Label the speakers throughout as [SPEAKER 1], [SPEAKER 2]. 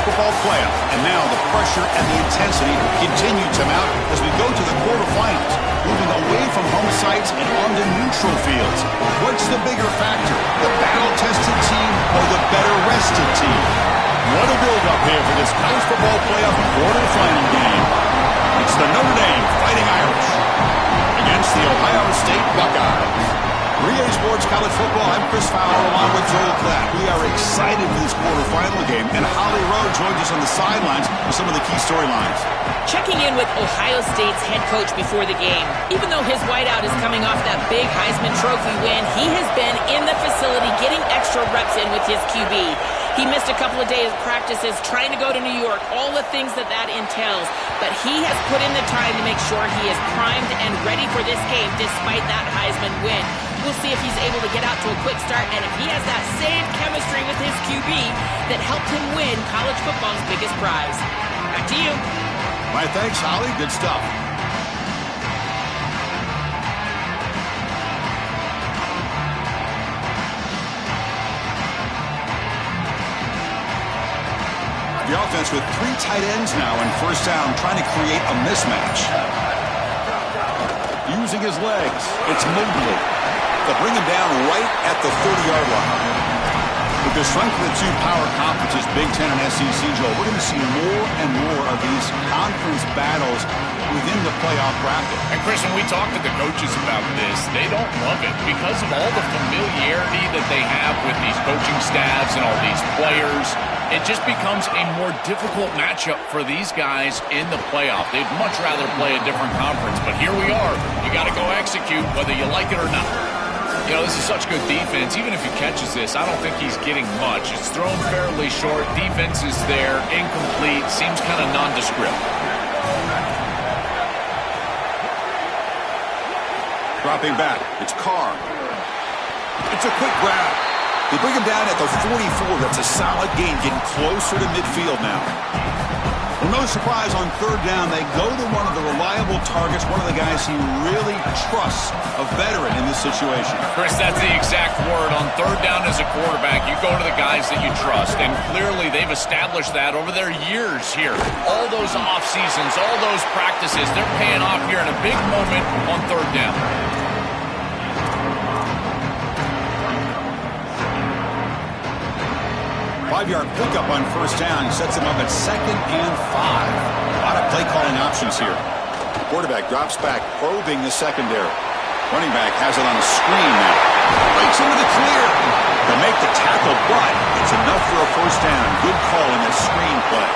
[SPEAKER 1] football playoff. And now the pressure and the intensity continue to mount as we go to the quarterfinals, moving away from home sites and onto neutral fields. What's the bigger factor, the battle-tested team or the better-rested team? What a build-up here for this college football playoff quarterfinal game. It's the Notre Dame Fighting Irish against the Ohio State Buckeyes. 3A Sports College Football, I'm Chris Fowler along with Joel Klatt. We are excited for this quarterfinal game, and Holly Rowe joins us on the sidelines with some of the key storylines.
[SPEAKER 2] Checking in with Ohio State's head coach before the game. Even though his whiteout is coming off that big Heisman Trophy win, he has been in the facility getting extra reps in with his QB. He missed a couple of days of practices trying to go to New York, all the things that entails. But he has put in the time to make sure he is primed and ready for this game despite that Heisman win. We'll see if he's able to get out to a quick start and if he has that same chemistry with his QB that helped him win college football's biggest prize. Back to you.
[SPEAKER 1] My thanks, Holly. Good stuff. The offense with 3 tight ends now in first down, trying to create a mismatch. Using his legs, it's Mobley. They'll bring him down right at the 30-yard line. With the strength of the 2 power conferences, Big Ten and SEC, Joe, we're going to see more and more of these conference battles within the playoff bracket.
[SPEAKER 3] And Chris, when we talk to the coaches about this, they don't love it because of all the familiarity that they have with these coaching staffs and all these players. It just becomes a more difficult matchup for these guys in the playoff. They'd much rather play a different conference, but here we are. You got to go execute whether you like it or not. You know, this is such good defense. Even if he catches this, I don't think he's getting much. It's thrown fairly short. Defense is there, incomplete, seems kind of nondescript.
[SPEAKER 1] Dropping back, it's Carr. It's a quick grab. They bring him down at the 44. That's a solid gain, getting closer to midfield now. Well, no surprise on third down. They go to one of the reliable targets, one of the guys he really trusts, a veteran in this situation.
[SPEAKER 3] Chris, that's the exact word. On third down as a quarterback, you go to the guys that you trust. And clearly they've established that over their years here. All those off seasons, all those practices, they're paying off here in a big moment on third down.
[SPEAKER 1] 5-yard pickup on first down. He sets him up at 2nd and 5. A lot of play calling options here. Quarterback drops back, probing the secondary. Running back has it on a screen now. Breaks into the clear. They'll make the tackle, but it's enough for a first down. Good call in that screen play.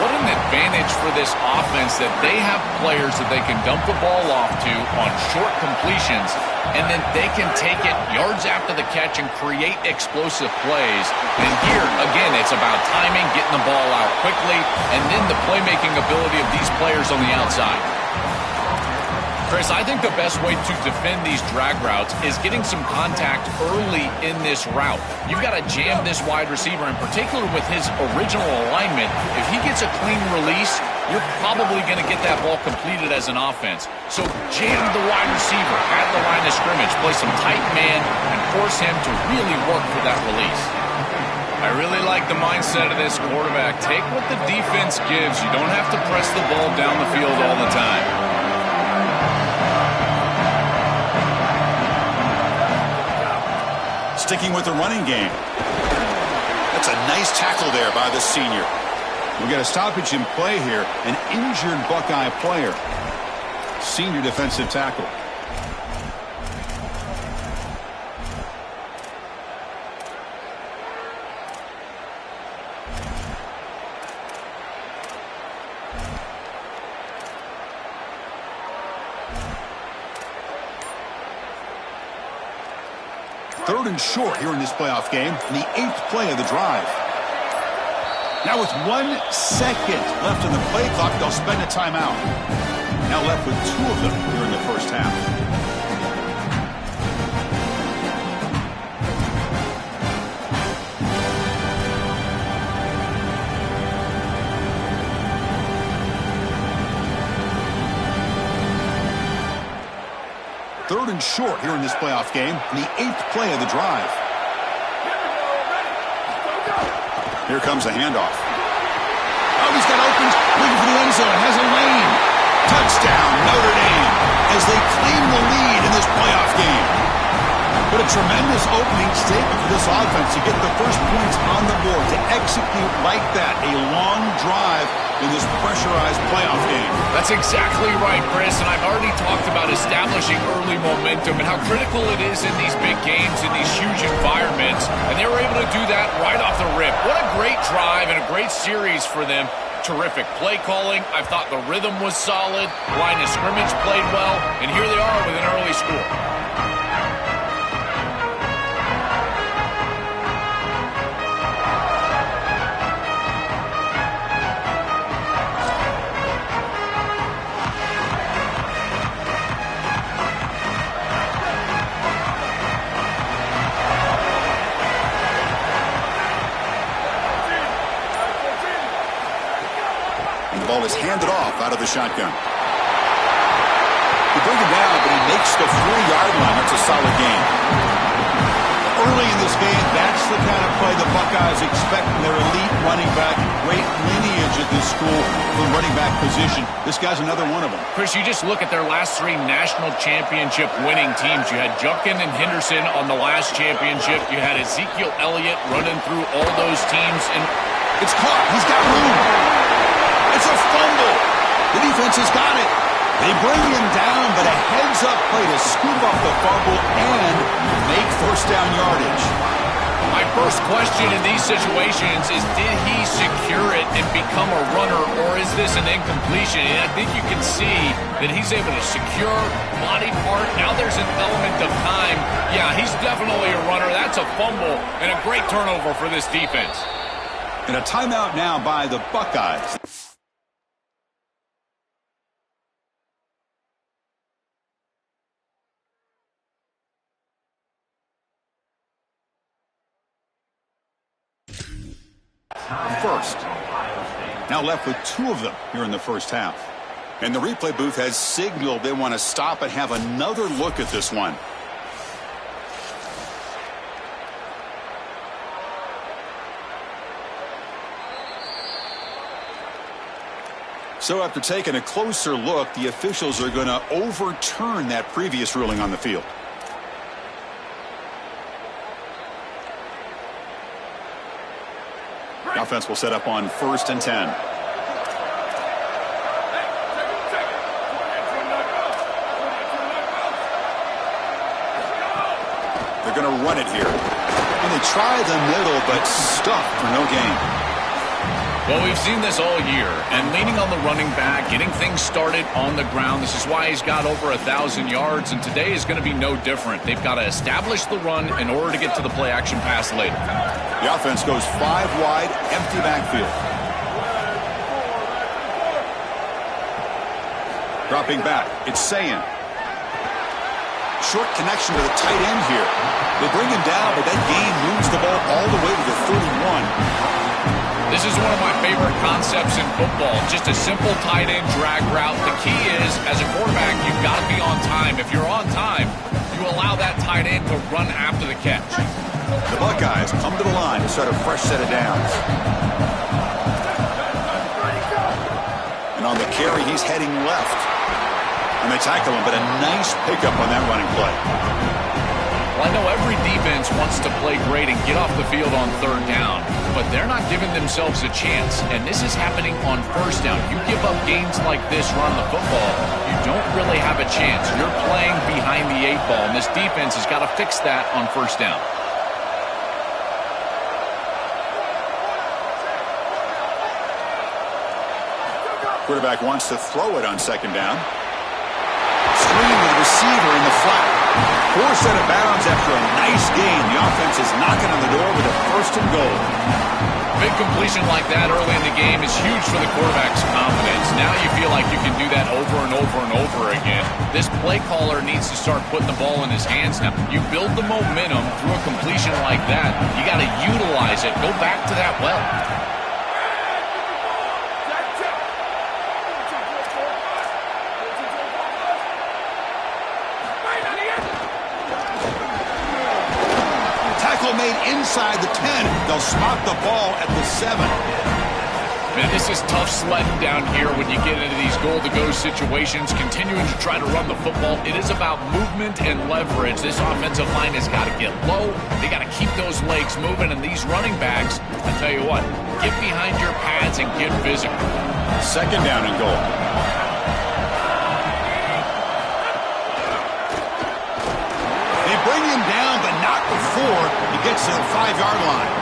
[SPEAKER 3] What an advantage for this offense that they have players that they can dump the ball off to on short completions, and then they can take it yards after the catch and create explosive plays. And here, again, it's about timing, getting the ball out quickly, and then the playmaking ability of these players on the outside. Chris, I think the best way to defend these drag routes is getting some contact early in this route. You've got to jam this wide receiver, in particular with his original alignment. If he gets a clean release, you're probably going to get that ball completed as an offense. So jam the wide receiver at the line of scrimmage, play some tight man, and force him to really work for that release. I really like the mindset of this quarterback. Take what the defense gives. You don't have to press the ball down the field all the time.
[SPEAKER 1] Sticking with the running game. That's a nice tackle there by the senior. We got a stoppage in play here. An injured Buckeye player. Senior defensive tackle. Third and short here in this playoff game, the 8th play of the drive. Now with 1 second left in the play clock, they'll spend a timeout. Now left with 2 of them here in the first half. Third and short here in this playoff game, the 8th play of the drive. Here comes a handoff. Oh, he's got opens, looking for the end zone, has a lane. Touchdown, Notre Dame, as they claim the lead in this playoff game. But a tremendous opening statement for this offense to get the first points on the board, to execute like that, a long drive in this pressurized playoff game.
[SPEAKER 3] That's exactly right, Chris, and I've already talked about establishing early momentum and how critical it is in these big games, in these huge environments, and they were able to do that right off the rip. What a great drive and a great series for them. Terrific play calling. I thought the rhythm was solid. Line of scrimmage played well, and here they are with an early score.
[SPEAKER 1] The ball is handed off out of the shotgun. They bring him down, but he makes the 4-yard line. That's a solid gain. Early in this game, that's the kind of play the Buckeyes expect from their elite running back. Great lineage at this school for the running back position. This guy's another one of them.
[SPEAKER 3] Chris, you just look at their last 3 national championship winning teams. You had Jupkin and Henderson on the last championship. You had Ezekiel Elliott running through all those teams. And
[SPEAKER 1] it's caught. He's got room. It's a fumble. The defense has got it. They bring him down, but a heads-up play to scoop off the fumble and make first down yardage.
[SPEAKER 3] My first question in these situations is, did he secure it and become a runner, or is this an incompletion? And I think you can see that he's able to secure body part. Now there's an element of time. Yeah, he's definitely a runner. That's a fumble and a great turnover for this defense.
[SPEAKER 1] And a timeout now by the Buckeyes. First. Now left with 2 of them here in the first half. And the replay booth has signaled they want to stop and have another look at this one. So after taking a closer look, the officials are going to overturn that previous ruling on the field. The offense will set up on 1st and 10. They're going to run it here. And they try the middle, but stuffed for no gain.
[SPEAKER 3] Well, we've seen this all year, and leaning on the running back, getting things started on the ground. This is why he's got over 1,000 yards, and today is going to be no different. They've got to establish the run in order to get to the play-action pass later.
[SPEAKER 1] The offense goes 5 wide, empty backfield. Dropping back, it's Sayin. Short connection to the tight end here. They bring him down, but that gain moves the ball all the way to the 31.
[SPEAKER 3] This is one of my favorite concepts in football. Just a simple tight end drag route. The key is, as a quarterback, you've got to be on time. If you're on time, you allow that tight end to run after the catch.
[SPEAKER 1] The Buckeyes come to the line to start a fresh set of downs. And on the carry, he's heading left. And they tackle him, but a nice pickup on that running play.
[SPEAKER 3] Well, I know every defense wants to play great and get off the field on 3rd down, but they're not giving themselves a chance, and this is happening on 1st down. You give up gains like this running the football, you don't really have a chance. You're playing behind the 8 ball, and this defense has got to fix that on 1st down.
[SPEAKER 1] Quarterback wants to throw it on 2nd down. Screen with the receiver in the flat. Forced out of bounds after a nice gain. The offense is knocking on the door with a 1st and goal.
[SPEAKER 3] Big completion like that early in the game is huge for the quarterback's confidence. Now you feel like you can do that over and over and over again. This play caller needs to start putting the ball in his hands now. You build the momentum through a completion like that. You got to utilize it. Go back to that well. Tackle made inside the 10. The
[SPEAKER 1] they'll spot the ball at the 7.
[SPEAKER 3] Man, this is tough sledding down here when you get into these goal-to-go situations, continuing to try to run the football. It is about movement and leverage. This offensive line has got to get low. They got to keep those legs moving, and these running backs, I tell you what, get behind your pads and get physical.
[SPEAKER 1] Second down and goal. They bring him down, but not before he gets to the 5-yard line.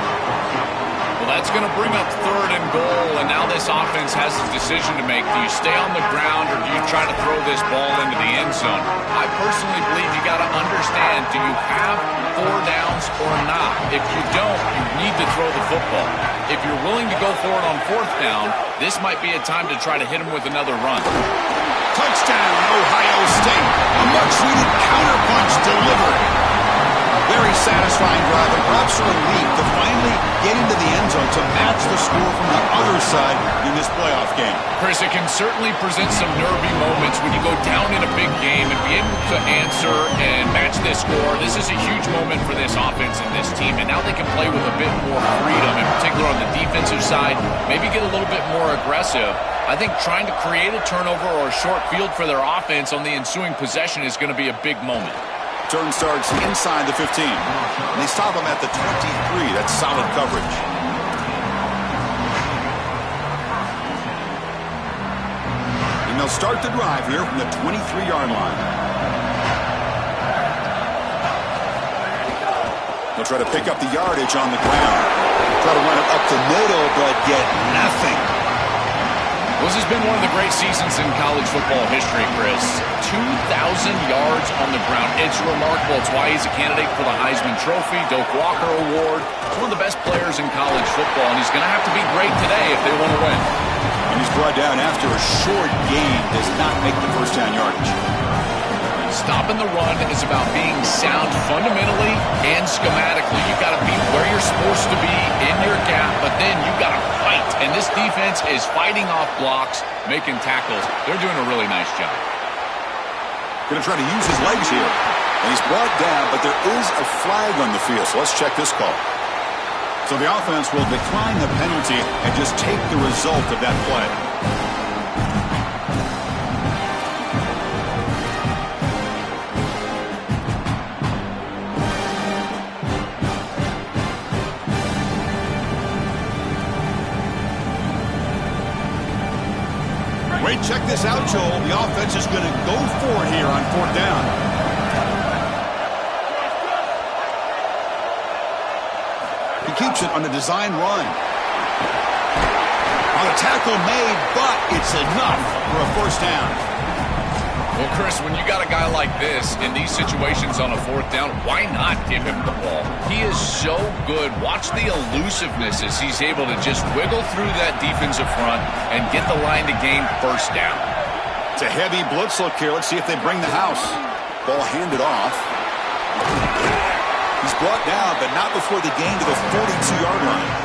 [SPEAKER 3] Well, that's going to bring up third and goal, and now this offense has a decision to make. Do you stay on the ground, or do you try to throw this ball into the end zone? I personally believe you got to understand, do you have 4 downs or not? If you don't, you need to throw the football. If you're willing to go for it on 4th down, this might be a time to try to hit him with another run.
[SPEAKER 1] Touchdown, Ohio State. A much-needed counterpunch delivered. Very satisfying drive, and perhaps a relief to finally get into the end zone to match the score from the other side in this playoff game.
[SPEAKER 3] Chris, it can certainly present some nervy moments when you go down in a big game and be able to answer and match this score. This is a huge moment for this offense and this team, and now they can play with a bit more freedom, in particular on the defensive side, maybe get a little bit more aggressive. I think trying to create a turnover or a short field for their offense on the ensuing possession is going to be a big moment.
[SPEAKER 1] Turn starts inside the 15. And they stop him at the 23. That's solid coverage. And they'll start the drive here from the 23-yard line. They'll try to pick up the yardage on the ground. Try to run it up the middle, but get nothing.
[SPEAKER 3] This has been one of the great seasons in college football history, Chris. 2,000 yards on the ground. It's remarkable. It's why he's a candidate for the Heisman Trophy, Doak Walker Award. He's one of the best players in college football, and he's going to have to be great today if they want to win.
[SPEAKER 1] And he's brought down after a short gain. Does not make the first down yardage.
[SPEAKER 3] Stopping the run is about being sound fundamentally and schematically. You've got to be where you're supposed to be in your gap, but then you've got to fight. And this defense is fighting off blocks, making tackles. They're doing a really nice job.
[SPEAKER 1] Going to try to use his legs here. And he's brought down, but there is a flag on the field. So let's check this call. So the offense will decline the penalty and just take the result of that play. Wait, check this out, Joel. The offense is going to go for it here on 4th down. He keeps it on a design run. On a tackle made, but it's enough for a 1st down.
[SPEAKER 3] Well, Chris, when you got a guy like this in these situations on a 4th down, why not give him the ball? He is so good. Watch the elusiveness as he's able to just wiggle through that defensive front and get the line to gain 1st down.
[SPEAKER 1] It's a heavy blitz look here. Let's see if they bring the house. Ball handed off. He's brought down, but not before the gain to the 42-yard line.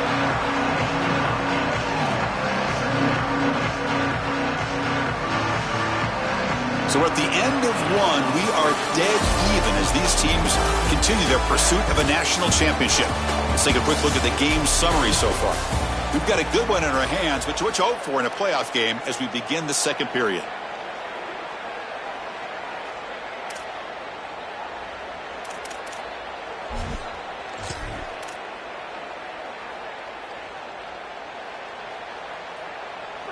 [SPEAKER 1] So at the end of one, we are dead even as these teams continue their pursuit of a national championship. Let's take a quick look at the game summary so far. We've got a good one in our hands, but what you hope for in a playoff game as we begin the 2nd period.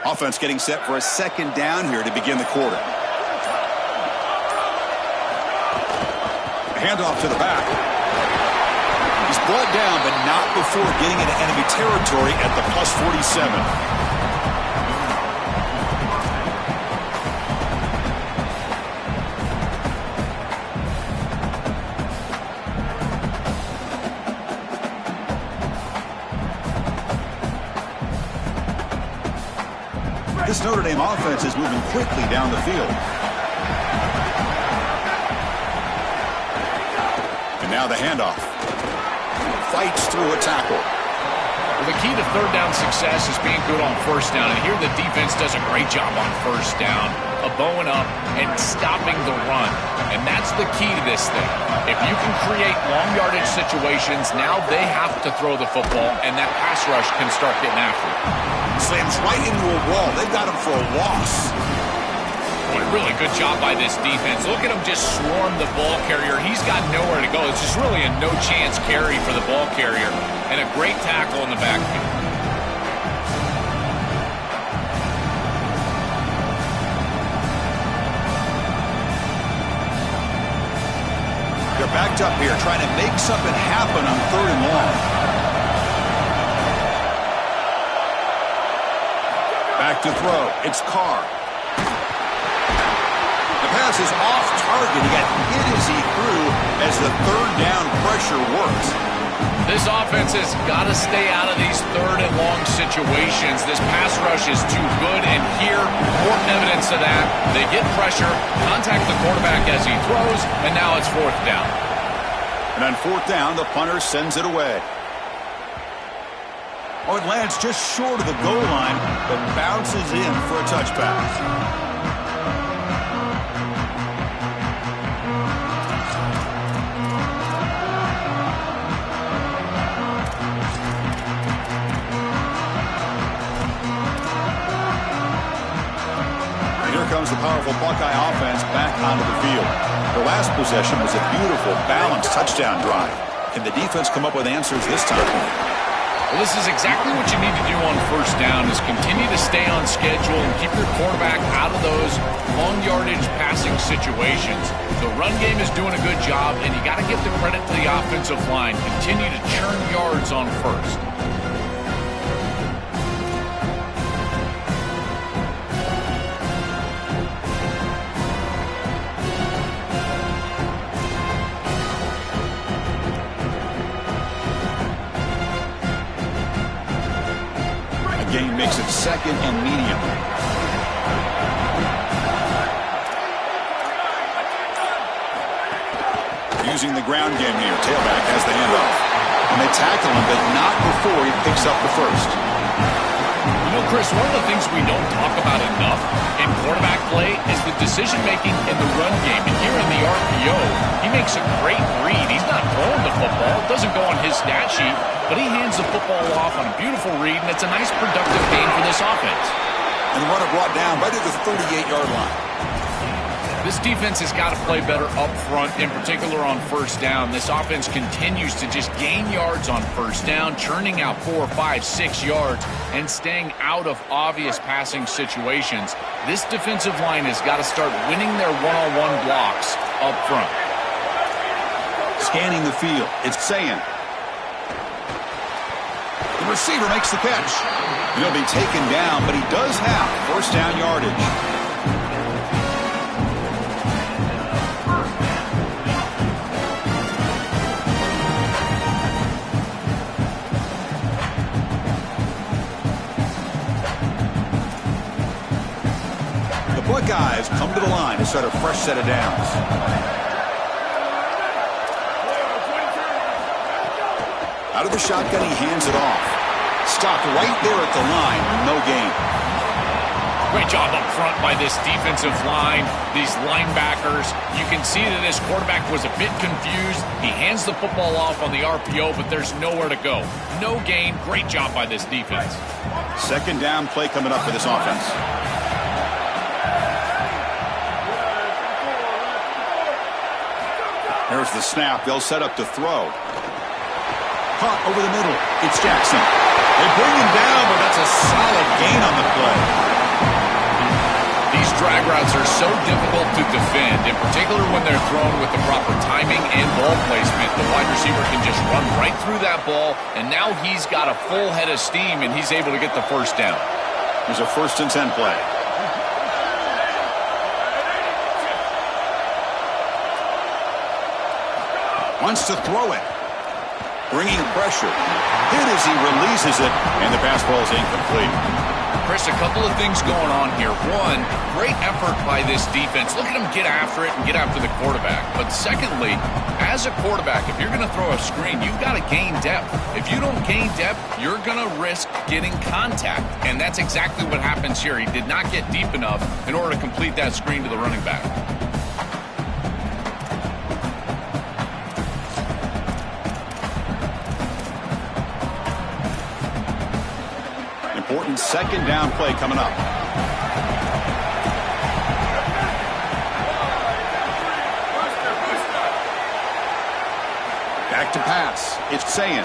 [SPEAKER 1] Offense getting set for a 2nd down here to begin the quarter. Handoff to the back. He's brought down, but not before getting into enemy territory at the +47. This Notre Dame offense is moving quickly down the field. And now the handoff. Fights through a tackle.
[SPEAKER 3] Well, the key to third down success is being good on first down. And here the defense does a great job on first down of bowing up and stopping the run. And that's the key to this thing. If you can create long yardage situations, now they have to throw the football, and that pass rush can start getting after it.
[SPEAKER 1] Slams right into a wall. They've got him for a loss.
[SPEAKER 3] Boy, really good job by this defense. Look at him just swarm the ball carrier. He's got nowhere to go. It's just really a no-chance carry for the ball carrier. And a great tackle in the backfield.
[SPEAKER 1] They're backed up here, trying to make something happen on 3rd and long. Back to throw. It's Carr. The pass is off target. He got hit as he threw as the 3rd down pressure works.
[SPEAKER 3] This offense has got to stay out of these 3rd and long situations. This pass rush is too good, and here, more evidence of that. They get pressure, contact the quarterback as he throws, and now it's 4th down.
[SPEAKER 1] And on 4th down, the punter sends it away. Oh, it lands just short of the goal line, but bounces in for a touchback. Comes the powerful Buckeye offense back onto the field. Their last possession was a beautiful, balanced touchdown drive. Can the defense come up with answers this time?
[SPEAKER 3] Well, this is exactly what you need to do on first down, is continue to stay on schedule and keep your quarterback out of those long yardage passing situations. The run game is doing a good job, and you got to give the credit to the offensive line. Continue to churn yards on first.
[SPEAKER 1] Gain makes it 2nd and medium. Using the ground game here. Tailback has the handoff. And they tackle him, but not before he picks up the first.
[SPEAKER 3] You know, Chris, one of the things we don't talk about enough in quarterback play is the decision-making in the run game. And here in the RPO, he makes a great read. He's not throwing the football. It doesn't go on his stat sheet, but he hands the football off on a beautiful read, and it's a nice productive gain for this offense.
[SPEAKER 1] And the runner brought down right at the 38-yard line.
[SPEAKER 3] This defense has got to play better up front, in particular on first down. This offense continues to just gain yards on first down, churning out 4, 5, 6 yards, and staying out of obvious passing situations. This defensive line has got to start winning their one-on-one blocks up front.
[SPEAKER 1] Scanning the field, it's Sayan. The receiver makes the catch. He'll be taken down, but he does have first down yardage. Buckeyes come to the line to start a fresh set of downs. Out of the shotgun, he hands it off. Stopped right there at the line, no gain.
[SPEAKER 3] Great job up front by this defensive line, these linebackers. You can see that this quarterback was a bit confused. He hands the football off on the RPO, but there's nowhere to go. No gain. Great job by this defense.
[SPEAKER 1] 2nd down play coming up for this offense. Here's the snap. They'll set up to throw. Caught over the middle. It's Jackson. They bring him down, but that's a solid gain on the play.
[SPEAKER 3] These drag routes are so difficult to defend, in particular when they're thrown with the proper timing and ball placement. The wide receiver can just run right through that ball, and now he's got a full head of steam, and he's able to get the first down.
[SPEAKER 1] Here's a 1st and 10 play. Wants to throw it. Bringing pressure. Hit as he releases it, and the pass ball is incomplete.
[SPEAKER 3] Chris, a couple of things going on here. One, great effort by this defense. Look at them get after it and get after the quarterback. But secondly, as a quarterback, if you're going to throw a screen, you've got to gain depth. If you don't gain depth, you're going to risk getting contact. And that's exactly what happens here. He did not get deep enough in order to complete that screen to the running back.
[SPEAKER 1] Important second down play coming up. Back to pass. It's Sayin.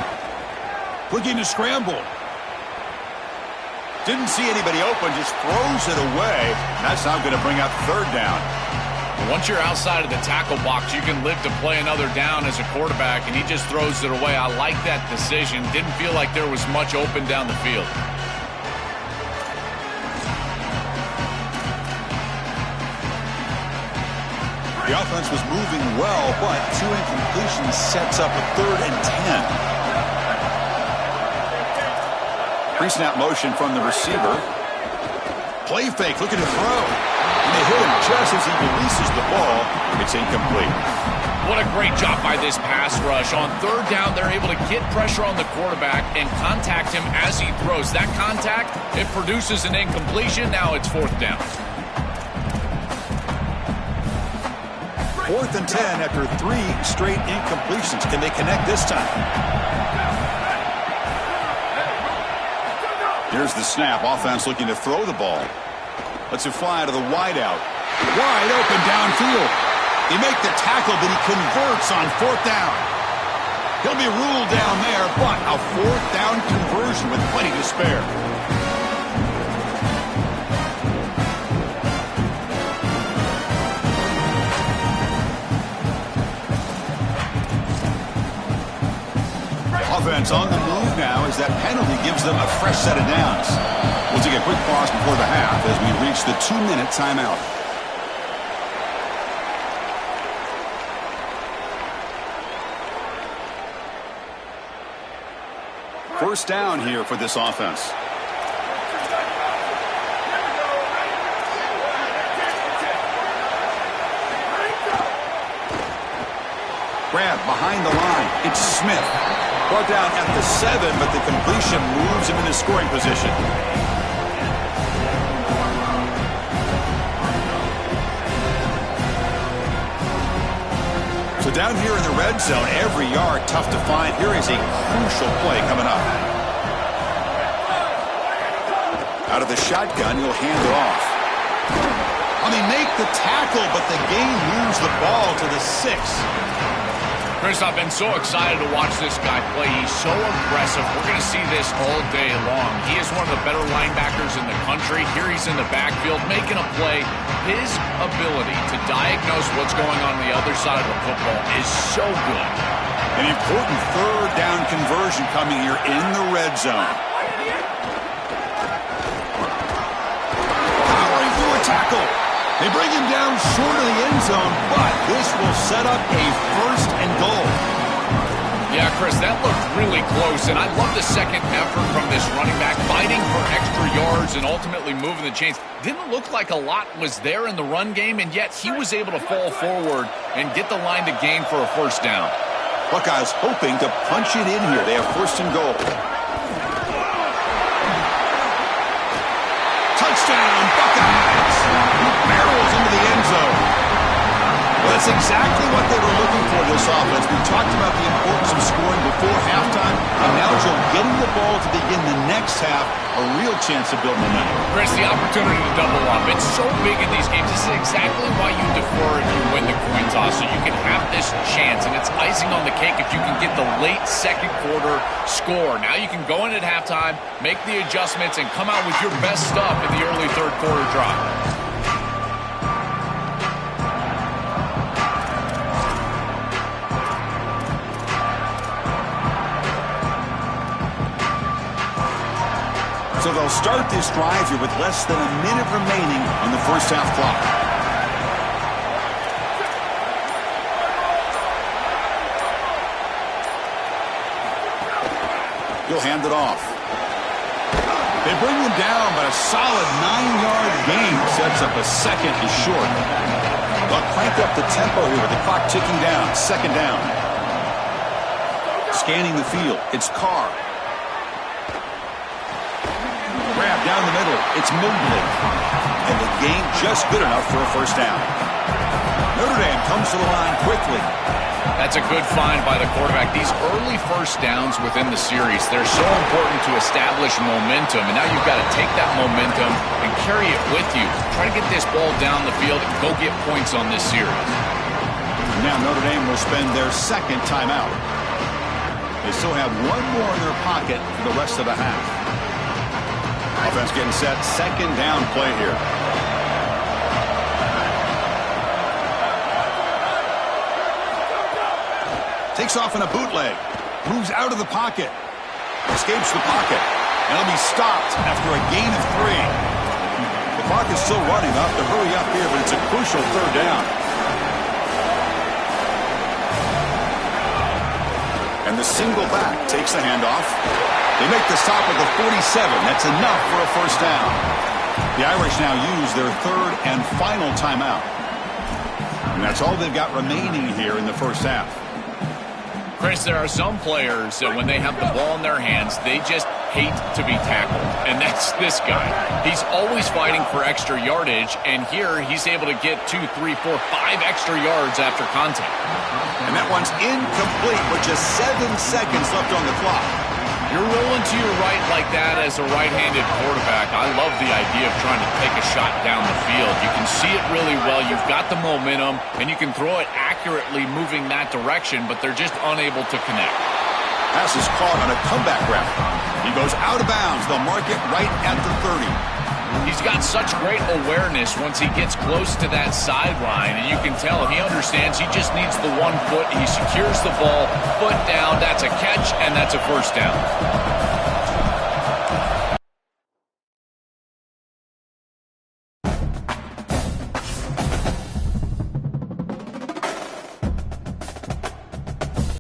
[SPEAKER 1] Looking to scramble. Didn't see anybody open, just throws it away. That's not going to bring up third down.
[SPEAKER 3] Once you're outside of the tackle box, you can live to play another down as a quarterback, and he just throws it away. I like that decision. Didn't feel like there was much open down the field.
[SPEAKER 1] The offense was moving well, but 2 incompletions sets up a 3rd and 10. Pre-snap motion from the receiver. Play fake, looking to throw. And they hit him just as he releases the ball. It's incomplete.
[SPEAKER 3] What a great job by this pass rush. On 3rd down, they're able to get pressure on the quarterback and contact him as he throws. That contact, it produces an incompletion. Now it's 4th down.
[SPEAKER 1] 4th and 10 after 3 straight incompletions. Can they connect this time? Here's the snap. Offense looking to throw the ball. Lets it fly to the wideout. Wide open downfield. They make the tackle, but he converts on 4th down. He'll be ruled down there, but a 4th down conversion with plenty to spare. Offense on the move now as that penalty gives them a fresh set of downs. We'll take a quick pause before the half as we reach the 2-minute timeout. First down here for this offense. Grab behind the line. It's Smith. Brought down at the 7, but the completion moves him into scoring position. So down here in the red zone, every yard tough to find. Here is a crucial play coming up. Out of the shotgun, he'll hand it off. They make the tackle, but the game moves the ball to the 6.
[SPEAKER 3] Chris, I've been so excited to watch this guy play. He's so aggressive. We're going to see this all day long. He is one of the better linebackers in the country. Here he's in the backfield making a play. His ability to diagnose what's going on the other side of the football is so good.
[SPEAKER 1] An important 3rd down conversion coming here in the red zone. Powering through a tackle. They bring him down short of the end zone, but this will set up a 1st and goal.
[SPEAKER 3] Yeah, Chris, that looked really close, and I love the second effort from this running back, fighting for extra yards and ultimately moving the chains. Didn't look like a lot was there in the run game, and yet he was able to fall forward and get the line to gain for a 1st down.
[SPEAKER 1] Buckeyes hoping to punch it in here. They have 1st and goal. Touchdown, Buckeyes! Barrels into the end zone. Well, that's exactly what they were looking for this offense. We talked about the importance of scoring before halftime, and now Joe getting the ball to begin the next half, a real chance to build momentum.
[SPEAKER 3] Chris, the opportunity to double up. It's so big in these games. This is exactly why you defer if you win the coin toss, so you can have this chance, and it's icing on the cake if you can get the late 2nd quarter score. Now you can go in at halftime, make the adjustments, and come out with your best stuff in the early 3rd quarter drive.
[SPEAKER 1] So they'll start this drive here with less than a minute remaining on the 1st half clock. He'll hand it off. They bring him down, but a solid 9-yard gain sets up a second and short. They'll crank up the tempo here with the clock ticking down. Second down. Scanning the field. It's Carr. Grab down the middle. It's Mobley. And the gain just good enough for a first down. Notre Dame comes to the line quickly.
[SPEAKER 3] That's a good find by the quarterback. These early first downs within the series, they're so important to establish momentum. And now you've got to take that momentum and carry it with you. Try to get this ball down the field and go get points on this series.
[SPEAKER 1] Now Notre Dame will spend their second timeout. They still have one more in their pocket for the rest of the half. Offense getting set. Second down play here. Takes off in a bootleg. Moves out of the pocket. Escapes the pocket. And he'll be stopped after a gain of 3. The clock is still running. Up to hurry up here, but it's a crucial third down. And the single back takes the handoff. They make the stop at the 47. That's enough for a first down. The Irish now use their third and final timeout. And that's all they've got remaining here in the first half.
[SPEAKER 3] Chris, there are some players that when they have the ball in their hands, they just hate to be tackled. And that's this guy. He's always fighting for extra yardage, and here he's able to get 2, 3, 4, 5 extra yards after contact.
[SPEAKER 1] And that one's incomplete with just 7 seconds left on the clock.
[SPEAKER 3] You're rolling to your right like that as a right-handed quarterback. I love the idea of trying to take a shot down the field. You can see it really well. You've got the momentum, and you can throw it accurately moving that direction, but they're just unable to connect.
[SPEAKER 1] Pass is caught on a comeback route. He goes out of bounds. They'll mark it right at the 30.
[SPEAKER 3] He's got such great awareness once he gets close to that sideline, and you can tell he understands he just needs the 1 foot. He secures the ball, foot down. That's a catch, and that's a first down.